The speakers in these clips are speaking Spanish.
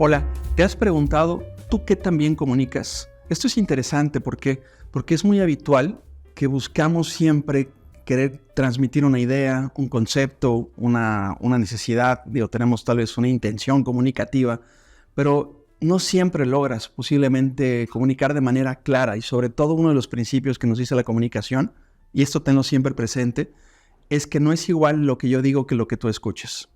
Hola, ¿te has preguntado tú qué tan bien comunicas? Esto es interesante porque es muy habitual que buscamos siempre querer transmitir una idea, un concepto, una necesidad, tenemos tal vez una intención comunicativa, pero no siempre logras posiblemente comunicar de manera clara, y sobre todo uno de los principios que nos dice la comunicación, y esto tenlo siempre presente, es que no es igual lo que yo digo que lo que tú escuchas.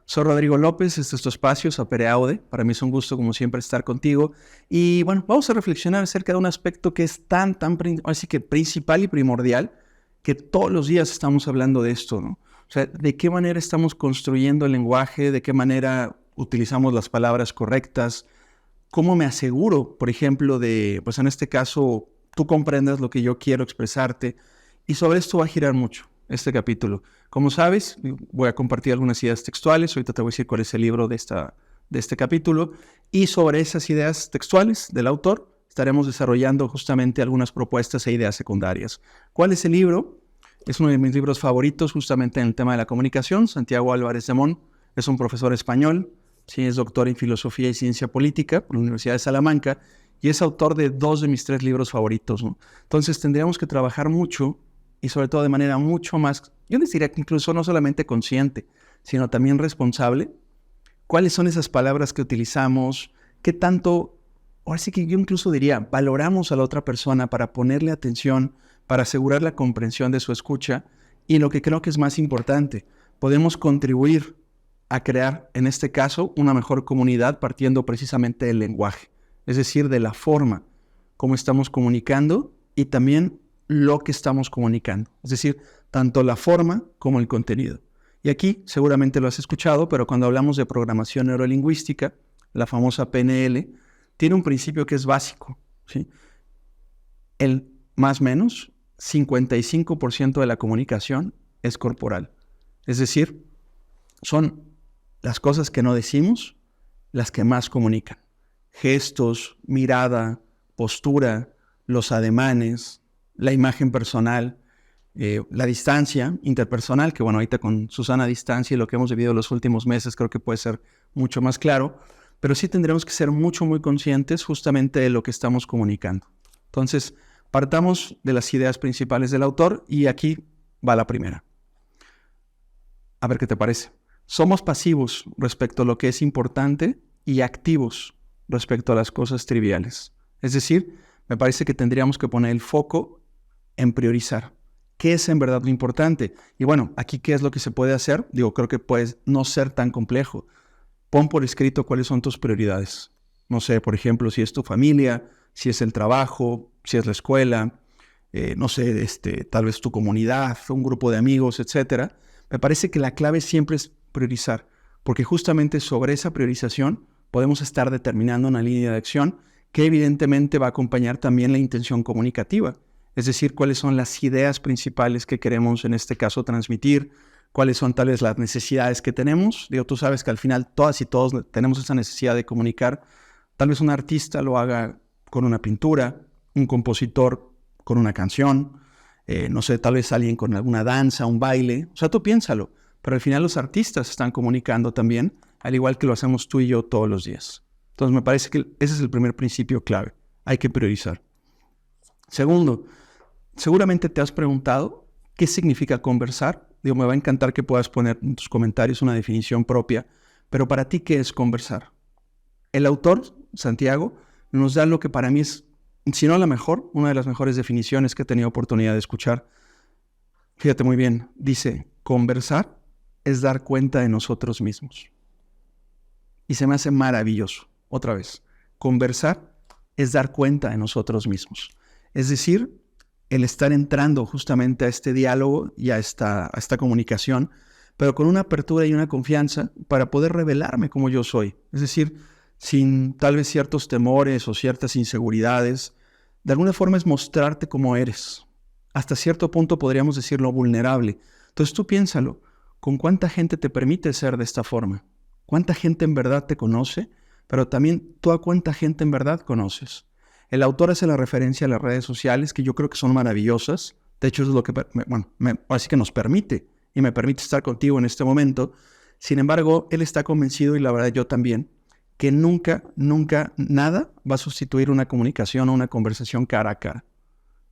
Soy Rodrigo López, este es tu espacio, Sapere Aude. Para mí es un gusto, como siempre, estar contigo. Y bueno, vamos a reflexionar acerca de un aspecto que es así que principal y primordial, que todos los días estamos hablando de esto, ¿no? O sea, de qué manera estamos construyendo el lenguaje, de qué manera utilizamos las palabras correctas, cómo me aseguro, por ejemplo, pues en este caso, tú comprendas lo que yo quiero expresarte. Y sobre esto va a girar mucho este capítulo. Como sabes, voy a compartir algunas ideas textuales. Ahorita te voy a decir cuál es el libro de este capítulo. Y sobre esas ideas textuales del autor, estaremos desarrollando justamente algunas propuestas e ideas secundarias. ¿Cuál es el libro? Es uno de mis libros favoritos justamente en el tema de la comunicación. Santiago Álvarez de Mon es un profesor español, sí, es doctor en Filosofía y Ciencia Política por la Universidad de Salamanca y es autor de 2 de mis 3 libros favoritos, ¿no? Entonces tendríamos que trabajar mucho y sobre todo de manera mucho más, yo les diría que incluso no solamente consciente, sino también responsable. ¿Cuáles son esas palabras que utilizamos? ¿Qué tanto, ahora sí que yo incluso diría, valoramos a la otra persona para ponerle atención, para asegurar la comprensión de su escucha? Y lo que creo que es más importante, podemos contribuir a crear, en este caso, una mejor comunidad partiendo precisamente del lenguaje, es decir, de la forma como estamos comunicando y también lo que estamos comunicando, es decir, tanto la forma como el contenido. Y aquí seguramente lo has escuchado, pero cuando hablamos de programación neurolingüística, la famosa PNL, tiene un principio que es básico, ¿sí? El más menos 55% de la comunicación es corporal, es decir, son las cosas que no decimos las que más comunican. Gestos, mirada, postura, los ademanes, la imagen personal, la distancia interpersonal, que bueno, ahorita con Susana a distancia y lo que hemos vivido los últimos meses creo que puede ser mucho más claro, pero sí tendremos que ser muy conscientes justamente de lo que estamos comunicando. Entonces, partamos de las ideas principales del autor y aquí va la primera. A ver qué te parece. Somos pasivos respecto a lo que es importante y activos respecto a las cosas triviales. Es decir, me parece que tendríamos que poner el foco en priorizar. ¿Qué es en verdad lo importante? Y bueno, aquí, ¿qué es lo que se puede hacer? Creo que puede no ser tan complejo. Pon por escrito cuáles son tus prioridades. No sé, por ejemplo, si es tu familia, si es el trabajo, si es la escuela, no sé, tal vez tu comunidad, un grupo de amigos, etcétera. Me parece que la clave siempre es priorizar, porque justamente sobre esa priorización podemos estar determinando una línea de acción que evidentemente va a acompañar también la intención comunicativa. Es decir, cuáles son las ideas principales que queremos en este caso transmitir, cuáles son tal vez las necesidades que tenemos. Tú sabes que al final todas y todos tenemos esa necesidad de comunicar. Tal vez un artista lo haga con una pintura, un compositor con una canción, no sé, tal vez alguien con alguna danza, un baile. O sea, tú piénsalo, pero al final los artistas están comunicando también, al igual que lo hacemos tú y yo todos los días. Entonces me parece que ese es el primer principio clave. Hay que priorizar. Segundo, seguramente te has preguntado qué significa conversar. Me va a encantar que puedas poner en tus comentarios una definición propia, pero para ti, ¿qué es conversar? El autor, Santiago, nos da lo que para mí es, si no la mejor, una de las mejores definiciones que he tenido oportunidad de escuchar. Fíjate muy bien, dice, conversar es dar cuenta de nosotros mismos. Y se me hace maravilloso. Otra vez, conversar es dar cuenta de nosotros mismos. Es decir, el estar entrando justamente a este diálogo y a esta comunicación, pero con una apertura y una confianza para poder revelarme como yo soy. Es decir, sin tal vez ciertos temores o ciertas inseguridades. De alguna forma es mostrarte como eres. Hasta cierto punto podríamos decirlo vulnerable. Entonces tú piénsalo, ¿con cuánta gente te permite ser de esta forma? ¿Cuánta gente en verdad te conoce? Pero también tú a cuánta gente en verdad conoces. El autor hace la referencia a las redes sociales, que yo creo que son maravillosas. De hecho, es lo que así que nos permite, y me permite estar contigo en este momento. Sin embargo, él está convencido, y la verdad yo también, que nunca, nunca, nada va a sustituir una comunicación o una conversación cara a cara.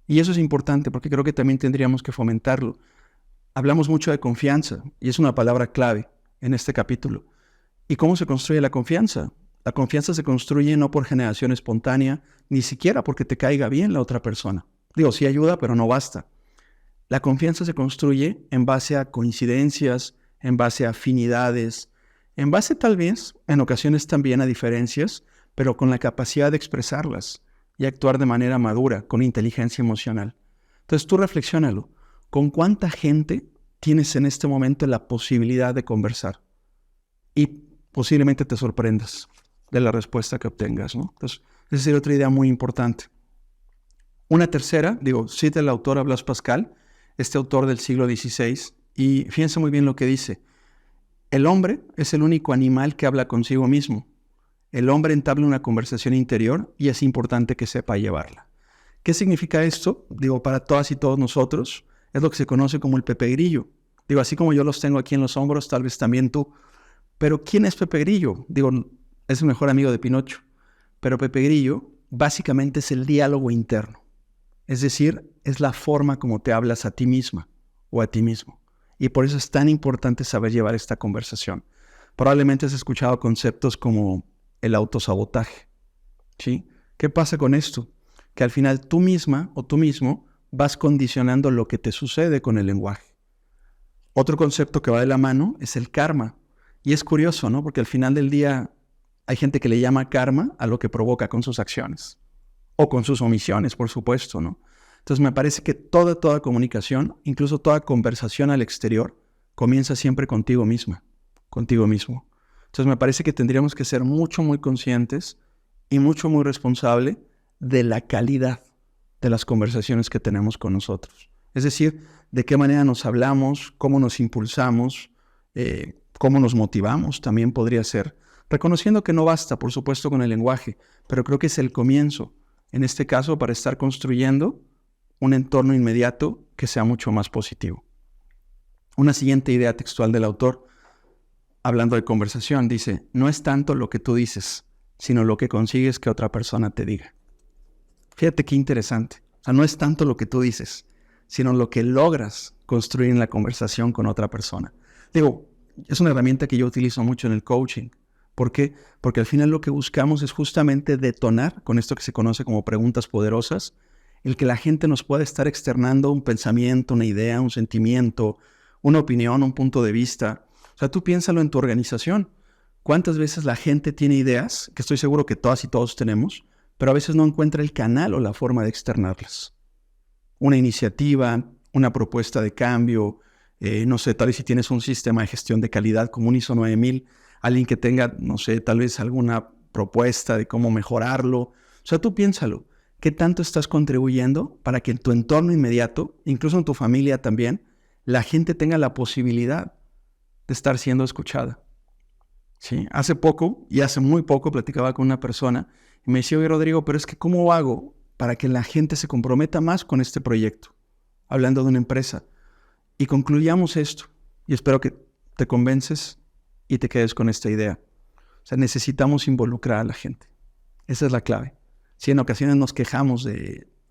Y eso es importante porque creo que también tendríamos que fomentarlo. Hablamos mucho de confianza y es una palabra clave en este capítulo. ¿Y cómo se construye la confianza? La confianza se construye no por generación espontánea, ni siquiera porque te caiga bien la otra persona. Digo, sí ayuda, pero no basta. La confianza se construye en base a coincidencias, en base a afinidades, en base tal vez, en ocasiones también a diferencias, pero con la capacidad de expresarlas y actuar de manera madura, con inteligencia emocional. Entonces tú reflexiónalo. ¿Con cuánta gente tienes en este momento la posibilidad de conversar? Y posiblemente te sorprendas de la respuesta que obtengas, ¿no? Entonces, esa sería otra idea muy importante. Una tercera, cita el autor Blaise Pascal, este autor del siglo XVI, y fíjense muy bien lo que dice. El hombre es el único animal que habla consigo mismo. El hombre entabla una conversación interior y es importante que sepa llevarla. ¿Qué significa esto? Para todas y todos nosotros, es lo que se conoce como el Pepe Grillo. Así como yo los tengo aquí en los hombros, tal vez también tú. Pero ¿quién es Pepe Grillo? Es el mejor amigo de Pinocho. Pero Pepe Grillo básicamente es el diálogo interno. Es decir, es la forma como te hablas a ti misma o a ti mismo. Y por eso es tan importante saber llevar esta conversación. Probablemente has escuchado conceptos como el autosabotaje, ¿sí? ¿Qué pasa con esto? Que al final tú misma o tú mismo vas condicionando lo que te sucede con el lenguaje. Otro concepto que va de la mano es el karma. Y es curioso, ¿no? Porque al final del día hay gente que le llama karma a lo que provoca con sus acciones. O con sus omisiones, por supuesto, ¿no? Entonces me parece que toda comunicación, incluso toda conversación al exterior, comienza siempre contigo misma, contigo mismo. Entonces me parece que tendríamos que ser muy conscientes y muy responsables de la calidad de las conversaciones que tenemos con nosotros. Es decir, de qué manera nos hablamos, cómo nos impulsamos, cómo nos motivamos, también podría ser. Reconociendo que no basta, por supuesto, con el lenguaje, pero creo que es el comienzo, en este caso, para estar construyendo un entorno inmediato que sea mucho más positivo. Una siguiente idea textual del autor, hablando de conversación, dice, no es tanto lo que tú dices, sino lo que consigues que otra persona te diga. Fíjate qué interesante. O sea, no es tanto lo que tú dices, sino lo que logras construir en la conversación con otra persona. Es una herramienta que yo utilizo mucho en el coaching. ¿Por qué? Porque al final lo que buscamos es justamente detonar, con esto que se conoce como preguntas poderosas, el que la gente nos pueda estar externando un pensamiento, una idea, un sentimiento, una opinión, un punto de vista. O sea, tú piénsalo en tu organización. ¿Cuántas veces la gente tiene ideas, que estoy seguro que todas y todos tenemos, pero a veces no encuentra el canal o la forma de externarlas? Una iniciativa, una propuesta de cambio, no sé, tal vez si tienes un sistema de gestión de calidad como un ISO 9000, alguien que tenga, no sé, tal vez alguna propuesta de cómo mejorarlo. O sea, tú piénsalo. ¿Qué tanto estás contribuyendo para que en tu entorno inmediato, incluso en tu familia también, la gente tenga la posibilidad de estar siendo escuchada? ¿Sí? Hace muy poco, platicaba con una persona y me decía, oye, Rodrigo, pero es que ¿cómo hago para que la gente se comprometa más con este proyecto? Hablando de una empresa. Y concluyamos esto. Y espero que te convences y te quedes con esta idea. O sea, necesitamos involucrar a la gente. Esa es la clave. Si en ocasiones nos quejamos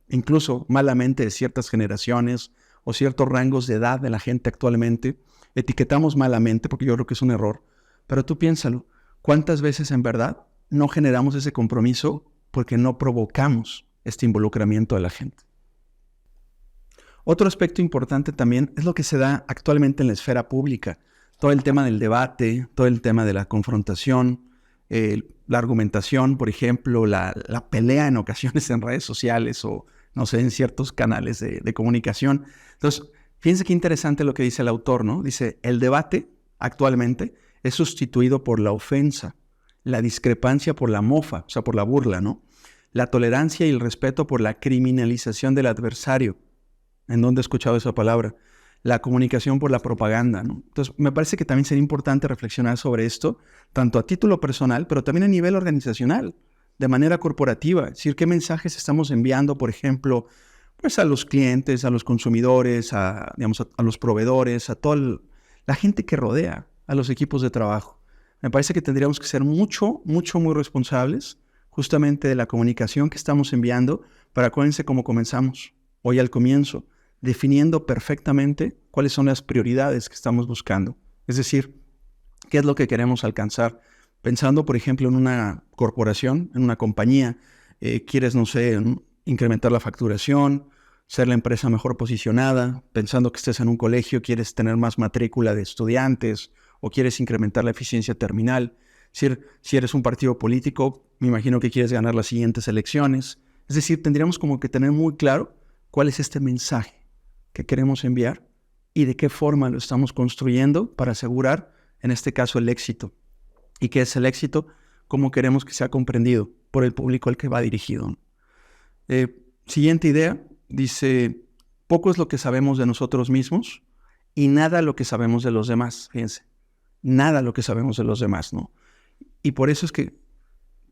incluso malamente de ciertas generaciones o ciertos rangos de edad de la gente actualmente, etiquetamos malamente, porque yo creo que es un error, pero tú piénsalo, ¿cuántas veces en verdad no generamos ese compromiso porque no provocamos este involucramiento de la gente? Otro aspecto importante también es lo que se da actualmente en la esfera pública. Todo el tema del debate, todo el tema de la confrontación, la argumentación, por ejemplo, la pelea en ocasiones en redes sociales o, no sé, en ciertos canales de comunicación. Entonces, fíjense qué interesante lo que dice el autor, ¿no? Dice, el debate actualmente es sustituido por la ofensa, la discrepancia por la mofa, o sea, por la burla, ¿no? La tolerancia y el respeto por la criminalización del adversario. ¿En dónde he escuchado esa palabra? La comunicación por la propaganda, ¿no? Entonces, me parece que también sería importante reflexionar sobre esto, tanto a título personal, pero también a nivel organizacional, de manera corporativa. Es decir, qué mensajes estamos enviando, por ejemplo, pues a los clientes, a los consumidores, a los proveedores, a toda la gente que rodea. a los equipos de trabajo. Me parece que tendríamos que ser muy responsables justamente de la comunicación que estamos enviando, pero acuérdense cómo comenzamos hoy al comienzo, definiendo perfectamente cuáles son las prioridades que estamos buscando. Es decir, qué es lo que queremos alcanzar. Pensando, por ejemplo, en una corporación, en una compañía, quieres, no sé, incrementar la facturación, ser la empresa mejor posicionada. Pensando que estés en un colegio, quieres tener más matrícula de estudiantes o quieres incrementar la eficiencia terminal. Si eres un partido político, me imagino que quieres ganar las siguientes elecciones. Es decir, tendríamos como que tener muy claro cuál es este mensaje que queremos enviar y de qué forma lo estamos construyendo para asegurar, en este caso, el éxito. ¿Y qué es el éxito? Cómo queremos que sea comprendido por el público al que va dirigido. Siguiente idea, dice, poco es lo que sabemos de nosotros mismos y nada lo que sabemos de los demás. Fíjense, nada lo que sabemos de los demás, ¿no? Y por eso es que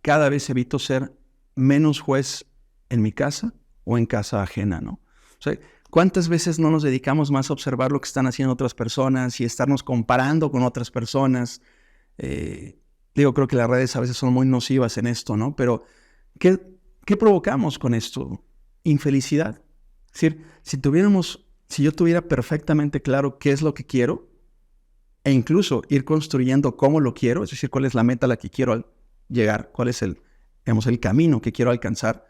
cada vez evito ser menos juez en mi casa o en casa ajena, ¿no? O sea, ¿cuántas veces no nos dedicamos más a observar lo que están haciendo otras personas y estarnos comparando con otras personas? Creo que las redes a veces son muy nocivas en esto, ¿no? Pero, ¿qué provocamos con esto? Infelicidad. Es decir, si yo tuviera perfectamente claro qué es lo que quiero, e incluso ir construyendo cómo lo quiero, es decir, cuál es la meta a la que quiero llegar, cuál es el camino que quiero alcanzar,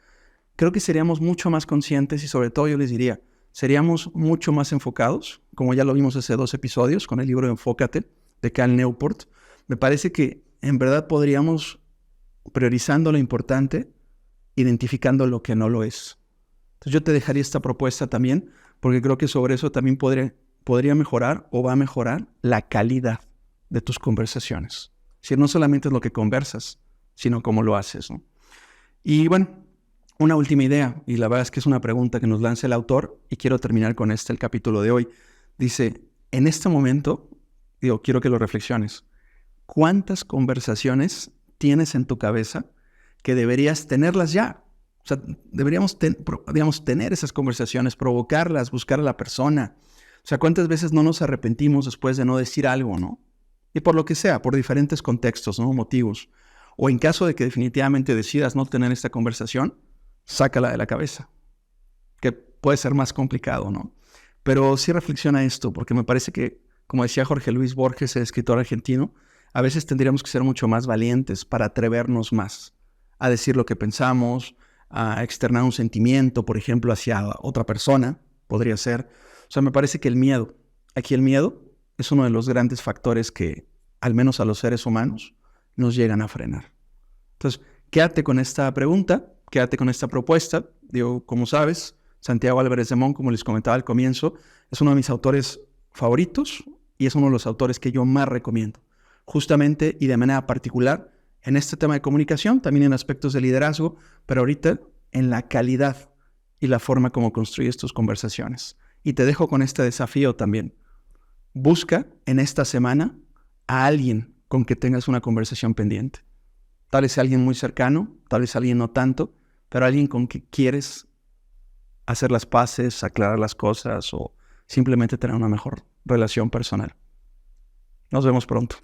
creo que seríamos mucho más conscientes y sobre todo yo les diría, seríamos mucho más enfocados, como ya lo vimos hace 2 episodios con el libro Enfócate de Cal Newport. Me parece que en verdad podríamos, priorizando lo importante, identificando lo que no lo es. Entonces yo te dejaría esta propuesta también, porque creo que sobre eso también podría mejorar o va a mejorar la calidad de tus conversaciones. Es decir, no solamente es lo que conversas, sino cómo lo haces, ¿no? Y bueno, una última idea, y la verdad es que es una pregunta que nos lanza el autor, y quiero terminar con el capítulo de hoy. Dice, en este momento, quiero que lo reflexiones. ¿Cuántas conversaciones tienes en tu cabeza que deberías tenerlas ya? O sea, deberíamos tener esas conversaciones, provocarlas, buscar a la persona. O sea, ¿cuántas veces no nos arrepentimos después de no decir algo, no? Y por lo que sea, por diferentes contextos, ¿no? Motivos. O en caso de que definitivamente decidas no tener esta conversación, sácala de la cabeza. Que puede ser más complicado, ¿no? Pero sí reflexiona esto, porque me parece que, como decía Jorge Luis Borges, el escritor argentino, a veces tendríamos que ser mucho más valientes para atrevernos más a decir lo que pensamos, a externar un sentimiento, por ejemplo, hacia otra persona, podría ser. O sea, me parece que el miedo es uno de los grandes factores que, al menos a los seres humanos, nos llegan a frenar. Entonces, quédate con esta pregunta, quédate con esta propuesta. Como sabes, Santiago Álvarez de Montt, como les comentaba al comienzo, es uno de mis autores favoritos y es uno de los autores que yo más recomiendo. Justamente y de manera particular en este tema de comunicación, también en aspectos de liderazgo, pero ahorita en la calidad y la forma como construyes tus conversaciones. Y te dejo con este desafío también. Busca en esta semana a alguien con que tengas una conversación pendiente. Tal vez sea alguien muy cercano, tal vez alguien no tanto, pero alguien con que quieres hacer las paces, aclarar las cosas o simplemente tener una mejor relación personal. Nos vemos pronto.